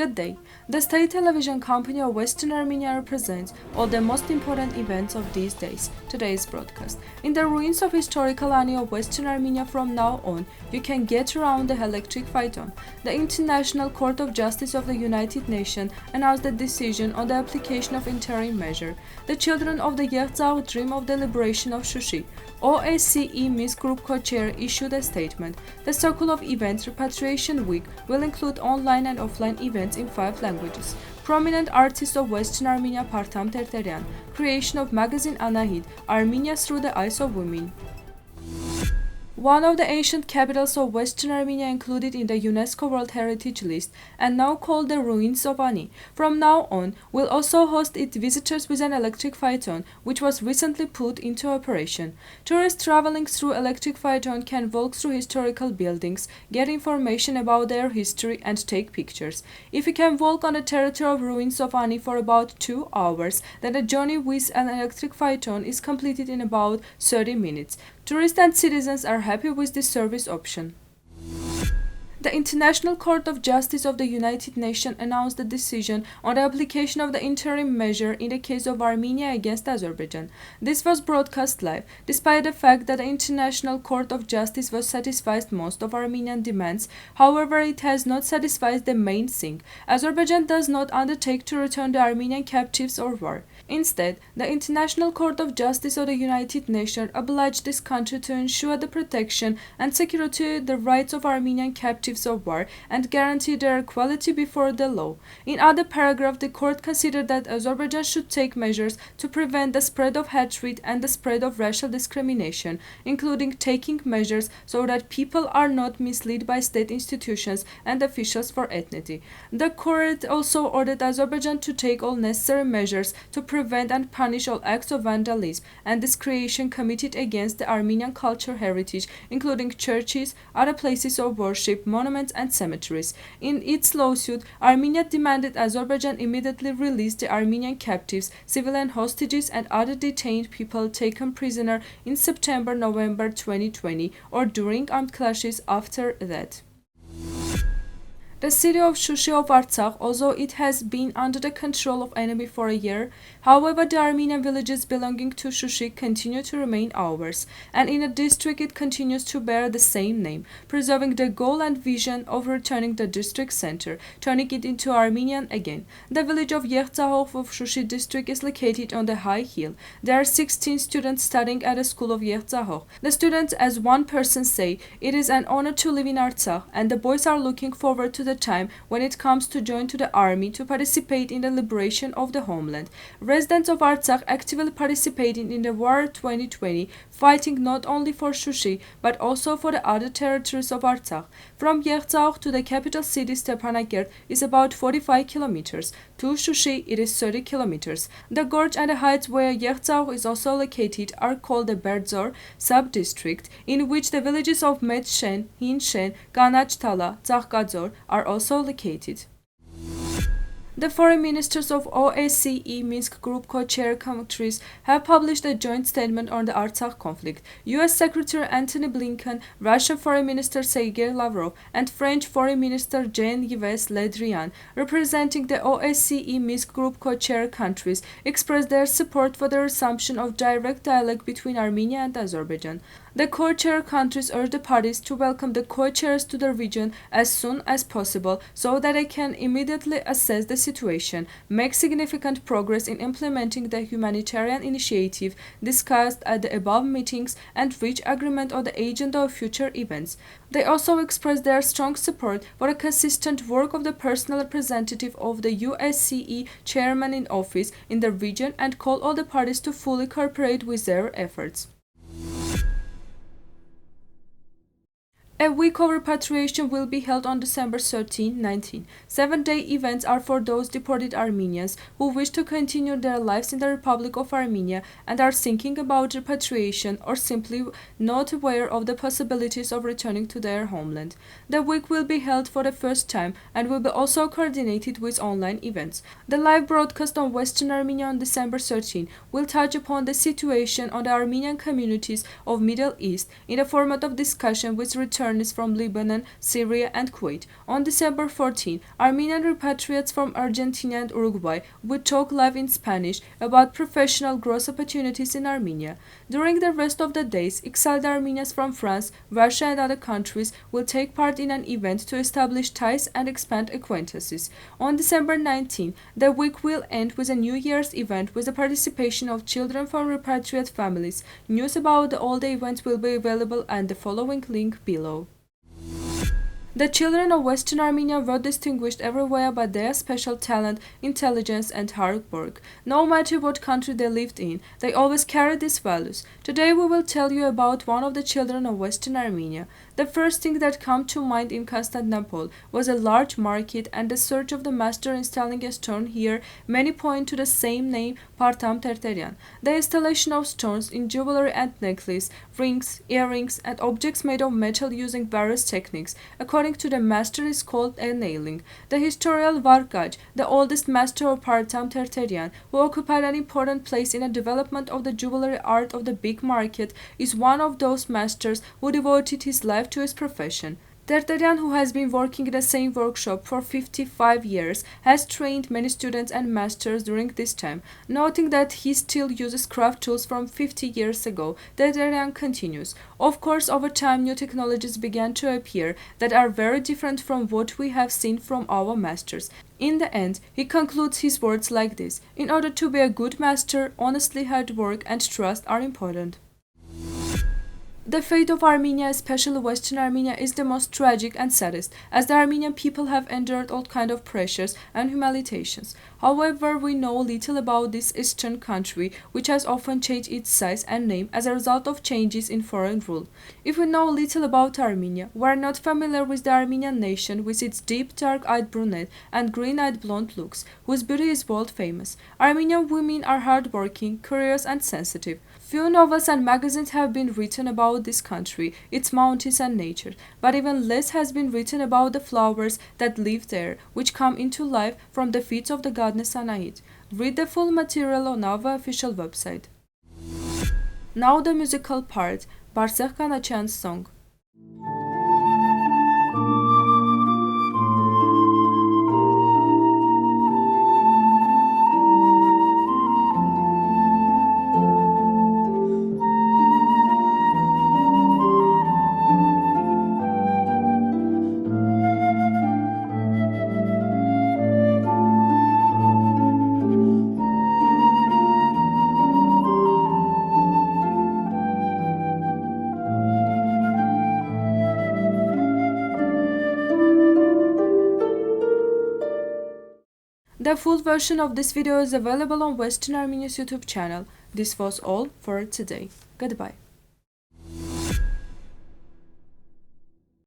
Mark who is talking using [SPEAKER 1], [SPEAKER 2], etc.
[SPEAKER 1] Good day. The state television company of Western Armenia presents all the most important events of these days. Today's broadcast. In the ruins of historical Ani of Western Armenia from now on, you can get around the electric phaeton. The International Court of Justice of the United Nations announced the decision on the application of interim measure. The children of the Yekhtsakhokh dream of the liberation of Shushi. OSCE Minsk Group Co-Chairs issued a statement. The circle of events Repatriation Week will include online and offline events in 5 languages. Prominent artists of Western Armenia Partam Terteryan. Creation of magazine Anahit, Armenia through the eyes of women. One of the ancient capitals of Western Armenia included in the UNESCO World Heritage List and now called the ruins of Ani, from now on will also host its visitors with an electric phaeton, which was recently put into operation. Tourists traveling through electric phaeton can walk through historical buildings, get information about their history and take pictures. If you can walk on the territory of ruins of Ani for about 2 hours, then the journey with an electric phaeton is completed in about 30 minutes. Tourists and citizens are happy with this service option. The International Court of Justice of the United Nations announced the decision on the application of the interim measure in the case of Armenia against Azerbaijan. This was broadcast live, despite the fact that the International Court of Justice was satisfied most of Armenian demands. However, it has not satisfied the main thing. Azerbaijan does not undertake to return the Armenian captives or war. Instead, the International Court of Justice of the United Nations obliged this country to ensure the protection and security the rights of Armenian captives of war and guarantee their equality before the law. In other paragraph, the court considered that Azerbaijan should take measures to prevent the spread of hatred and the spread of racial discrimination, including taking measures so that people are not misled by state institutions and officials for ethnicity. The court also ordered Azerbaijan to take all necessary measures to prevent and punish all acts of vandalism and discrimination committed against the Armenian cultural heritage, including churches, other places of worship, monuments and cemeteries. In its lawsuit, Armenia demanded Azerbaijan immediately release the Armenian captives, civilian hostages and other detained people taken prisoner in September-November 2020 or during armed clashes after that. The city of Shushi of Artsakh, although it has been under the control of enemy for a year, however, the Armenian villages belonging to Shushi continue to remain ours, and in the district it continues to bear the same name, preserving the goal and vision of returning the district center, turning it into Armenian again. The village of Yekhtsakhokh of Shushi district is located on the high hill. There are 16 students studying at the school of Yekhtsakhokh. The students, as one person say, it is an honor to live in Artsakh, and the boys are looking forward to the time when it comes to join to the army to participate in the liberation of the homeland. Residents of Artsakh actively participated in the war 2020, fighting not only for Shushi but also for the other territories of Artsakh. From Yekhtsakhokh to the capital city Stepanakert is about 45 kilometers. To Shushi it is 30 kilometers. The gorge and the heights where Yekhtsakhokh is also located are called the Berdzor sub-district, in which the villages of Metshen, Hinshen, Ganach-Tala, Tsakhkadzor are also located. The foreign ministers of OSCE Minsk Group Co-Chair countries have published a joint statement on the Artsakh conflict. U.S. Secretary Antony Blinken, Russian Foreign Minister Sergei Lavrov, and French Foreign Minister Jean-Yves Le Drian, representing the OSCE Minsk Group Co-Chair countries, expressed their support for the resumption of direct dialogue between Armenia and Azerbaijan. The co-chair countries urge the parties to welcome the co-chairs to the region as soon as possible so that they can immediately assess the situation, make significant progress in implementing the humanitarian initiative discussed at the above meetings, and reach agreement on the agenda of future events. They also expressed their strong support for a consistent work of the personal representative of the OSCE chairman in office in the region and call all the parties to fully cooperate with their efforts. A week of repatriation will be held on December 13-19. 7-day events are for those deported Armenians who wish to continue their lives in the Republic of Armenia and are thinking about repatriation or simply not aware of the possibilities of returning to their homeland. The week will be held for the first time and will be also coordinated with online events. The live broadcast on Western Armenia on December 13 will touch upon the situation on the Armenian communities of Middle East in the format of discussion with return returnees from Lebanon, Syria, and Kuwait. On December 14, Armenian repatriates from Argentina and Uruguay would talk live in Spanish about professional growth opportunities in Armenia. During the rest of the days, exiled Armenians from France, Russia, and other countries will take part in an event to establish ties and expand acquaintances. On December 19, the week will end with a New Year's event with the participation of children from repatriate families. News about all the events will be available at the following link below. The children of Western Armenia were distinguished everywhere by their special talent, intelligence, and hard work. No matter what country they lived in, they always carried these values. Today we will tell you about one of the children of Western Armenia. The first thing that came to mind in Constantinople was a large market and the search of the master installing a stone here. Many point to the same name, Partam Terteryan. The installation of stones in jewelry and necklace, rings, earrings, and objects made of metal using various techniques. According to the master is called a nailing. The historian Varkaj, the oldest master of Partam Terteryan, who occupied an important place in the development of the jewelry art of the big market, is one of those masters who devoted his life to his profession. Terteryan, who has been working in the same workshop for 55 years, has trained many students and masters during this time. Noting that he still uses craft tools from 50 years ago, Terteryan continues. Of course, over time, new technologies began to appear that are very different from what we have seen from our masters. In the end, he concludes his words like this: in order to be a good master, honestly hard work and trust are important. The fate of Armenia, especially Western Armenia, is the most tragic and saddest, as the Armenian people have endured all kinds of pressures and humiliations. However, we know little about this eastern country, which has often changed its size and name as a result of changes in foreign rule. If we know little about Armenia, we are not familiar with the Armenian nation with its deep dark-eyed brunette and green-eyed blonde looks, whose beauty is world famous. Armenian women are hardworking, curious, and sensitive. Few novels and magazines have been written about this country, its mountains and nature, but even less has been written about the flowers that live there, which come into life from the feet of the goddess Anahit. Read the full material on our official website. Now the musical part, Barsakh Kanachyan's song. The full version of this video is available on Western Armenia's YouTube channel. This was all for today. Goodbye.